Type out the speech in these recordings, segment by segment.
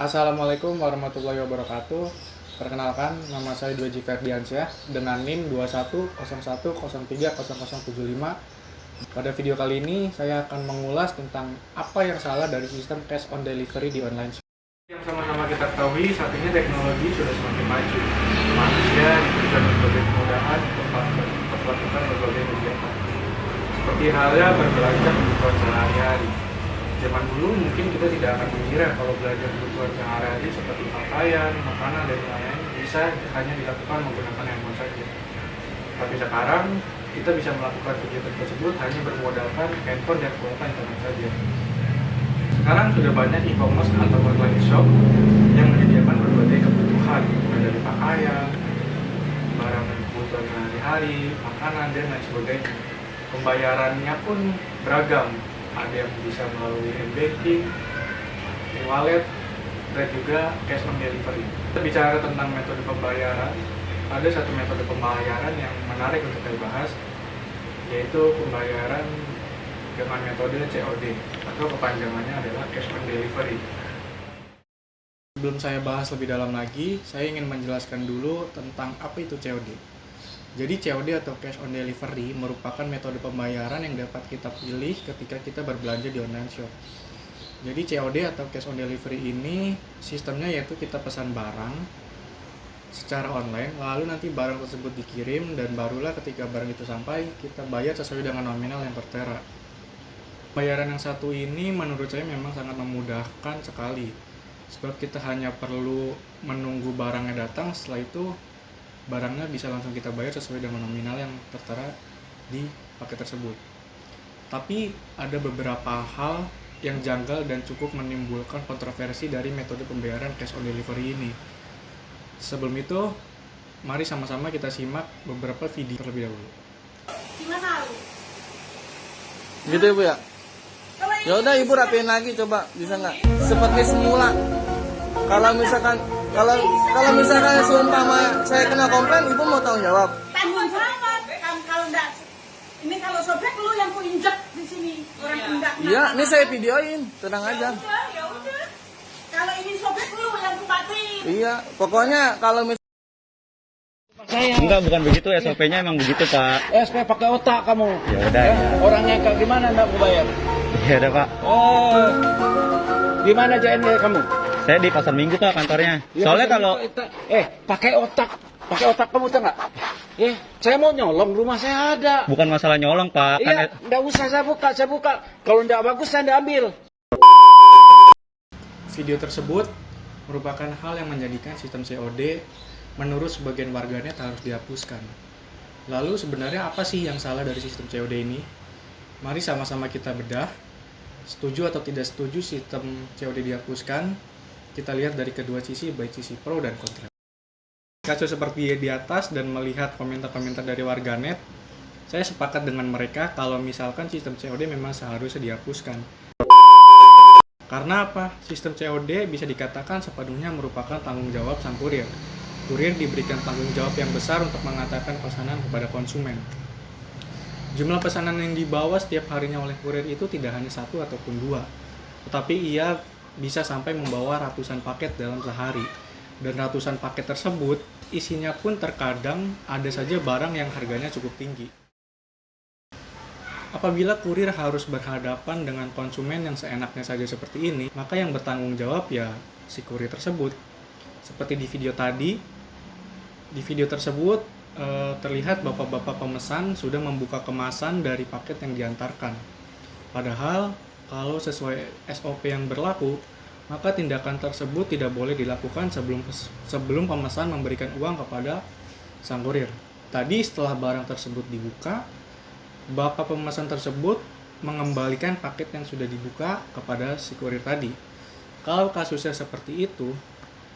Assalamualaikum warahmatullahi wabarakatuh. Perkenalkan, nama saya Dweji Ferdiansyah dengan NIM 2101030075. Pada video kali ini saya akan mengulas tentang apa yang salah dari sistem cash on delivery di online shop. Yang sama-sama kita ketahui, saat ini teknologi sudah semakin maju. Manusia diberikan berbagai kemudahan untuk melakukan berbagai kegiatan. Seperti halnya berbelanja kebutuhan sehari-hari. Zaman dulu mungkin kita tidak akan mengira kalau belanja kebutuhan sehari-hari seperti pakaian, makanan, dan lain-lain bisa hanya dilakukan menggunakan handphone saja. Tapi sekarang kita bisa melakukan kegiatan tersebut hanya bermodalkan handphone dan kuota internet saja. Sekarang sudah banyak e-commerce atau online shop yang menyediakan berbagai kebutuhan, mulai dari pakaian, barang kebutuhan sehari-hari, makanan, dan lain sebagainya. Pembayarannya pun beragam. Ada yang bisa melalui e-banking, e-wallet, dan juga cash on delivery. Kita bicara tentang metode pembayaran, ada satu metode pembayaran yang menarik untuk kita bahas, yaitu pembayaran dengan metode COD, atau kepanjangannya adalah cash on delivery. Sebelum saya bahas lebih dalam lagi, saya ingin menjelaskan dulu tentang apa itu COD. Jadi COD atau cash on delivery merupakan metode pembayaran yang dapat kita pilih ketika kita berbelanja di online shop. Jadi COD atau cash on delivery ini sistemnya yaitu kita pesan barang secara online, lalu nanti barang tersebut dikirim dan barulah ketika barang itu sampai kita bayar sesuai dengan nominal yang tertera. Bayaran yang satu ini menurut saya memang sangat memudahkan sekali, sebab kita hanya perlu menunggu barangnya datang, setelah itu barangnya bisa langsung kita bayar sesuai dengan nominal yang tertera di paket tersebut. Tapi ada beberapa hal yang janggal dan cukup menimbulkan kontroversi dari metode pembayaran cash on delivery ini. Sebelum itu, mari sama-sama kita simak beberapa video terlebih dahulu. Gimana lu? Gitu ya Bu ya? Ya udah Ibu rapiin lagi coba, bisa nggak? Seperti semula. Kalau misalkan seumpama saya kena komplain, Ibu mau tanggung jawab? Tanggung jawab. Kalau enggak, ini kalau sobek lu yang ku injek di sini orang enggak. Iya, ini saya videoin, tenang aja. Ya udah. Kalau ini sobek lu yang ku batin. Iya, pokoknya kalau Enggak, bukan begitu, SOP-nya emang begitu, Pak. SP pakai otak kamu. Ya udah, ya. Orangnya kayak gimana enggak aku bayar? Ya udah, Pak. Oh. Di mana JND kamu? Saya di Pasar Minggu, Pak, kantornya. Ya, Soalnya pasar kalau minggu, pakai otak kamu tuh enggak? Saya mau nyolong, rumah saya ada. bukan masalah nyolong, Pak. Iya, Kan enggak usah saya buka. Kalau enggak bagus saya enggak ambil. Video tersebut merupakan hal yang menjadikan sistem COD menurut sebagian warganet harus dihapuskan. Lalu sebenarnya apa sih yang salah dari sistem COD ini? Mari sama-sama kita bedah. Setuju atau tidak setuju sistem COD dihapuskan? Kita lihat dari kedua sisi, baik sisi pro dan kontra. Kasus seperti di atas dan melihat komentar-komentar dari warganet, saya sepakat dengan mereka kalau misalkan sistem COD memang seharusnya dihapuskan. Karena apa? Sistem COD bisa dikatakan sepenuhnya merupakan tanggung jawab sang kurir. Kurir diberikan tanggung jawab yang besar untuk mengantarkan pesanan kepada konsumen. Jumlah pesanan yang dibawa setiap harinya oleh kurir itu tidak hanya satu ataupun dua, tetapi ia bisa sampai membawa ratusan paket dalam sehari. Dan ratusan paket tersebut isinya pun terkadang ada saja barang yang harganya cukup tinggi. Apabila kurir harus berhadapan dengan konsumen yang seenaknya saja seperti ini, maka yang bertanggung jawab ya si kurir tersebut. Seperti di video tadi, di video tersebut terlihat bapak-bapak pemesan sudah membuka kemasan dari paket yang diantarkan. Padahal kalau sesuai SOP yang berlaku, maka tindakan tersebut tidak boleh dilakukan sebelum pemesan memberikan uang kepada sang kurir. Tadi setelah barang tersebut dibuka, bapak pemesan tersebut mengembalikan paket yang sudah dibuka kepada si kurir tadi. Kalau kasusnya seperti itu,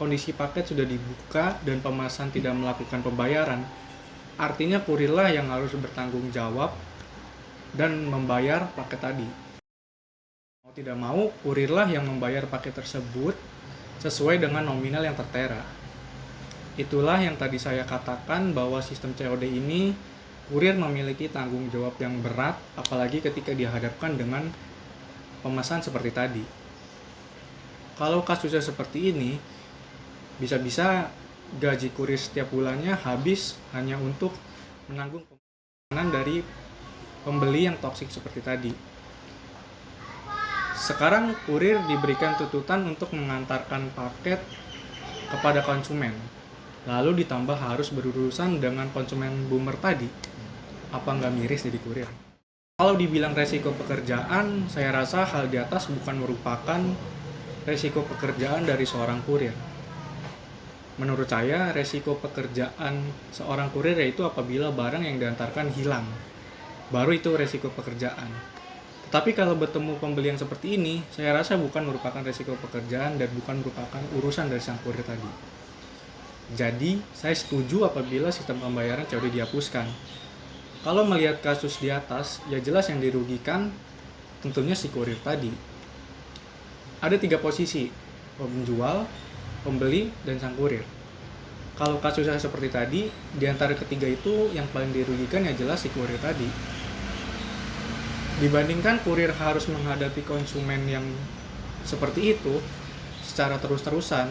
kondisi paket sudah dibuka dan pemesan tidak melakukan pembayaran, artinya kurirlah yang harus bertanggung jawab dan membayar paket tadi. Mau tidak mau, kurirlah yang membayar paket tersebut sesuai dengan nominal yang tertera. Itulah yang tadi saya katakan bahwa sistem COD ini kurir memiliki tanggung jawab yang berat, apalagi ketika dihadapkan dengan pemesan seperti tadi. Kalau kasusnya seperti ini, bisa-bisa gaji kurir setiap bulannya habis hanya untuk menanggung pengeluaran dari pembeli yang toksik seperti tadi. Sekarang kurir diberikan tuntutan untuk mengantarkan paket kepada konsumen, lalu ditambah harus berurusan dengan konsumen boomer tadi. Apa nggak miris jadi kurir? Kalau dibilang resiko pekerjaan, saya rasa hal di atas bukan merupakan resiko pekerjaan dari seorang kurir. Menurut saya, resiko pekerjaan seorang kurir yaitu apabila barang yang diantarkan hilang. Baru itu resiko pekerjaan. Tetapi kalau bertemu pembeli yang seperti ini, saya rasa bukan merupakan resiko pekerjaan dan bukan merupakan urusan dari sang kurir tadi. Jadi, saya setuju apabila sistem pembayaran COD dihapuskan. Kalau melihat kasus di atas, ya jelas yang dirugikan tentunya si kurir tadi. Ada 3 posisi, penjual, pembeli, dan sang kurir. Kalau kasusnya seperti tadi, di antara ketiga itu yang paling dirugikan ya jelas si kurir tadi. Dibandingkan kurir harus menghadapi konsumen yang seperti itu secara terus-terusan,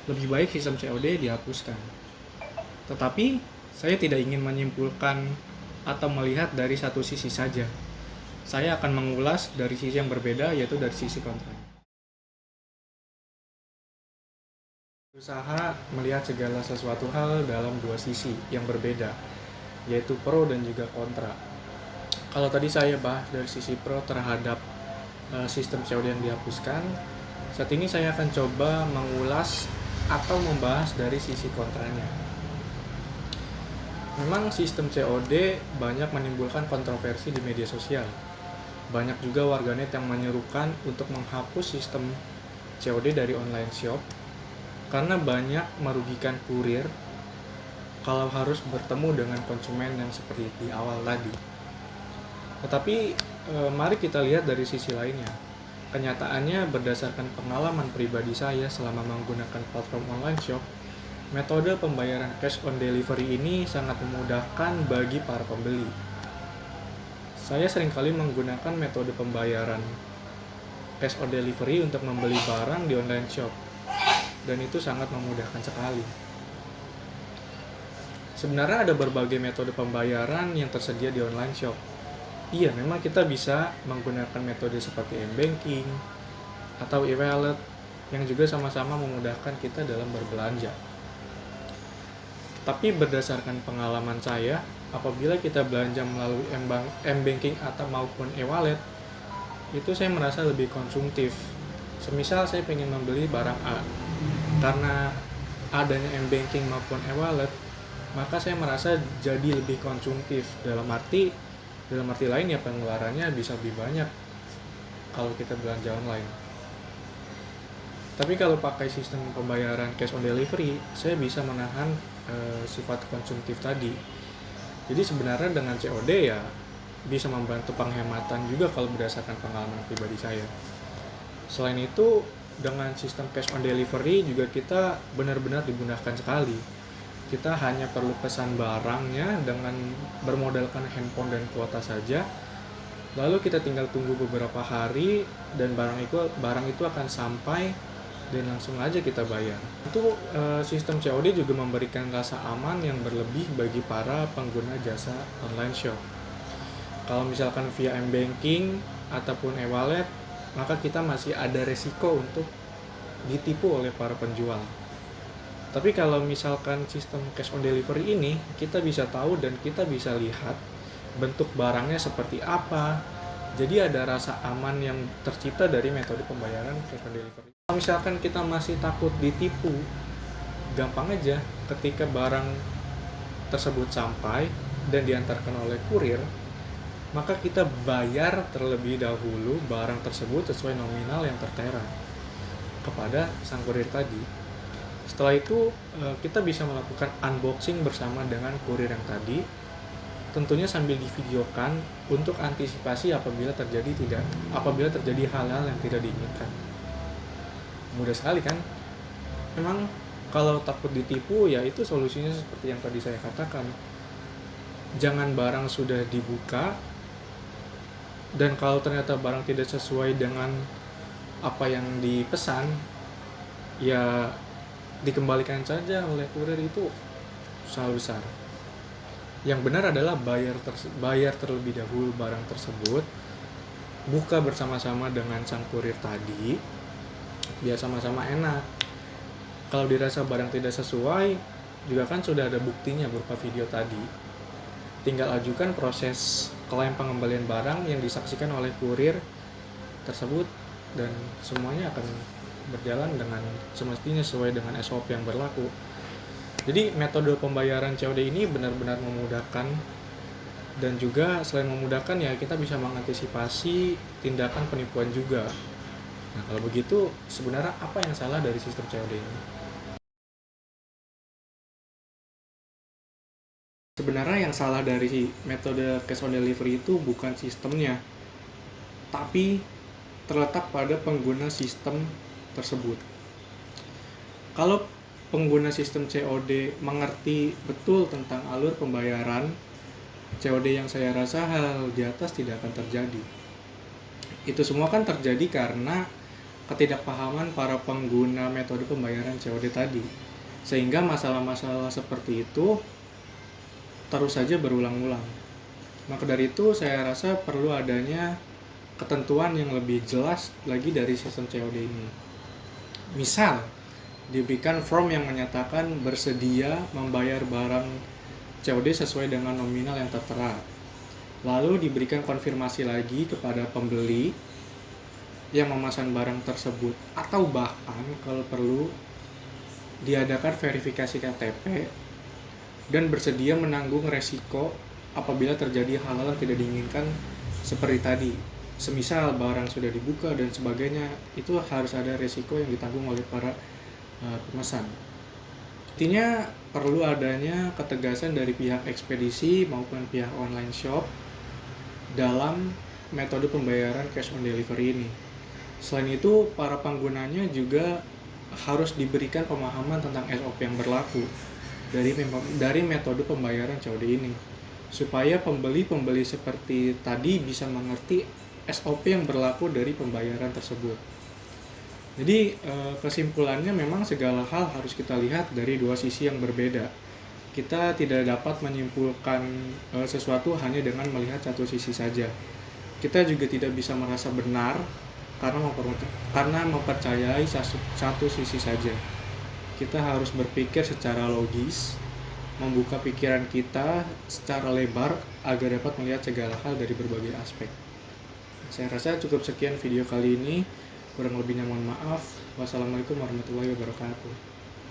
lebih baik sistem COD dihapuskan. Tetapi, saya tidak ingin menyimpulkan atau melihat dari satu sisi saja. Saya akan mengulas dari sisi yang berbeda, yaitu dari sisi kontra. Berusaha melihat segala sesuatu hal dalam 2 sisi yang berbeda, yaitu pro dan juga kontra. Kalau tadi saya bahas dari sisi pro terhadap sistem COD yang dihapuskan, saat ini saya akan coba mengulas atau membahas dari sisi kontranya. Memang sistem COD banyak menimbulkan kontroversi di media sosial. Banyak juga warganet yang menyerukan untuk menghapus sistem COD dari online shop karena banyak merugikan kurir kalau harus bertemu dengan konsumen yang seperti di awal tadi. Tetapi mari kita lihat dari sisi lainnya. Kenyataannya berdasarkan pengalaman pribadi saya selama menggunakan platform online shop, metode pembayaran cash on delivery ini sangat memudahkan bagi para pembeli. Saya seringkali menggunakan metode pembayaran cash on delivery untuk membeli barang di online shop. Dan itu sangat memudahkan sekali. Sebenarnya ada berbagai metode pembayaran yang tersedia di online shop. Iya, memang kita bisa menggunakan metode seperti m-banking atau e-wallet yang juga sama-sama memudahkan kita dalam berbelanja. Tapi berdasarkan pengalaman saya, apabila kita belanja melalui m-banking atau maupun e-wallet, itu saya merasa lebih konsumtif. Semisal saya ingin membeli barang A, karena adanya m-banking maupun e-wallet, maka saya merasa jadi lebih konsumtif. Dalam arti lain ya pengeluarannya bisa lebih banyak kalau kita belanja online. Tapi kalau pakai sistem pembayaran cash on delivery, saya bisa menahan sifat konsumtif tadi. Jadi sebenarnya dengan COD ya bisa membantu penghematan juga kalau berdasarkan pengalaman pribadi saya. Selain itu, dengan sistem cash on delivery juga kita benar-benar dimudahkan sekali. Kita hanya perlu pesan barangnya dengan bermodalkan handphone dan kuota saja. Lalu kita tinggal tunggu beberapa hari dan barang itu akan sampai dan langsung aja kita bayar. Itu sistem COD juga memberikan rasa aman yang berlebih bagi para pengguna jasa online shop. Kalau misalkan via m-banking ataupun e-wallet, maka kita masih ada resiko untuk ditipu oleh para penjual. Tapi kalau misalkan sistem cash on delivery ini, kita bisa tahu dan kita bisa lihat bentuk barangnya seperti apa. Jadi ada rasa aman yang tercipta dari metode pembayaran cash on delivery. Kalau misalkan kita masih takut ditipu, gampang aja ketika barang tersebut sampai dan diantarkan oleh kurir, maka kita bayar terlebih dahulu barang tersebut sesuai nominal yang tertera kepada sang kurir tadi. Setelah itu kita bisa melakukan unboxing bersama dengan kurir yang tadi, tentunya sambil divideokan untuk antisipasi apabila terjadi hal-hal yang tidak diinginkan. Mudah sekali kan? Memang kalau takut ditipu ya itu solusinya seperti yang tadi saya katakan. Jangan barang sudah dibuka dan kalau ternyata barang tidak sesuai dengan apa yang dipesan ya dikembalikan saja oleh kurir itu sangat besar. Yang benar adalah bayar terlebih dahulu barang tersebut, buka bersama-sama dengan sang kurir tadi, biar sama-sama enak. Kalau dirasa barang tidak sesuai, juga kan sudah ada buktinya berupa video tadi. Tinggal ajukan proses klaim pengembalian barang yang disaksikan oleh kurir tersebut, dan semuanya akan berjalan dengan semestinya sesuai dengan SOP yang berlaku. Jadi metode pembayaran COD ini benar-benar memudahkan, dan juga selain memudahkan ya kita bisa mengantisipasi tindakan penipuan juga. Nah kalau begitu sebenarnya apa yang salah dari sistem COD ini? Sebenarnya yang salah dari metode cash on delivery itu bukan sistemnya, tapi terletak pada pengguna sistem tersebut. Kalau pengguna sistem COD mengerti betul tentang alur pembayaran COD, yang saya rasa hal di atas tidak akan terjadi. Itu semua kan terjadi karena ketidakpahaman para pengguna metode pembayaran COD tadi, sehingga masalah-masalah seperti itu terus saja berulang-ulang. Maka dari itu saya rasa perlu adanya ketentuan yang lebih jelas lagi dari sistem COD ini. Misal diberikan form yang menyatakan bersedia membayar barang COD sesuai dengan nominal yang tertera. Lalu diberikan konfirmasi lagi kepada pembeli yang memesan barang tersebut, atau bahkan kalau perlu diadakan verifikasi KTP dan bersedia menanggung resiko apabila terjadi hal-hal yang tidak diinginkan seperti tadi. Semisal barang sudah dibuka dan sebagainya, itu harus ada resiko yang ditanggung oleh para pemesan. Intinya perlu adanya ketegasan dari pihak ekspedisi maupun pihak online shop dalam metode pembayaran cash on delivery ini. Selain itu, para penggunanya juga harus diberikan pemahaman tentang SOP yang berlaku dari metode pembayaran COD ini, supaya pembeli seperti tadi bisa mengerti SOP yang berlaku dari pembayaran tersebut. Jadi kesimpulannya memang segala hal harus kita lihat dari dua sisi yang berbeda. Kita tidak dapat menyimpulkan sesuatu hanya dengan melihat satu sisi saja. Kita juga tidak bisa merasa benar karena mempercayai satu sisi saja. Kita harus berpikir secara logis, membuka pikiran kita secara lebar agar dapat melihat segala hal dari berbagai aspek. Saya rasa cukup sekian video kali ini. Kurang lebihnya mohon maaf. Wassalamualaikum warahmatullahi wabarakatuh.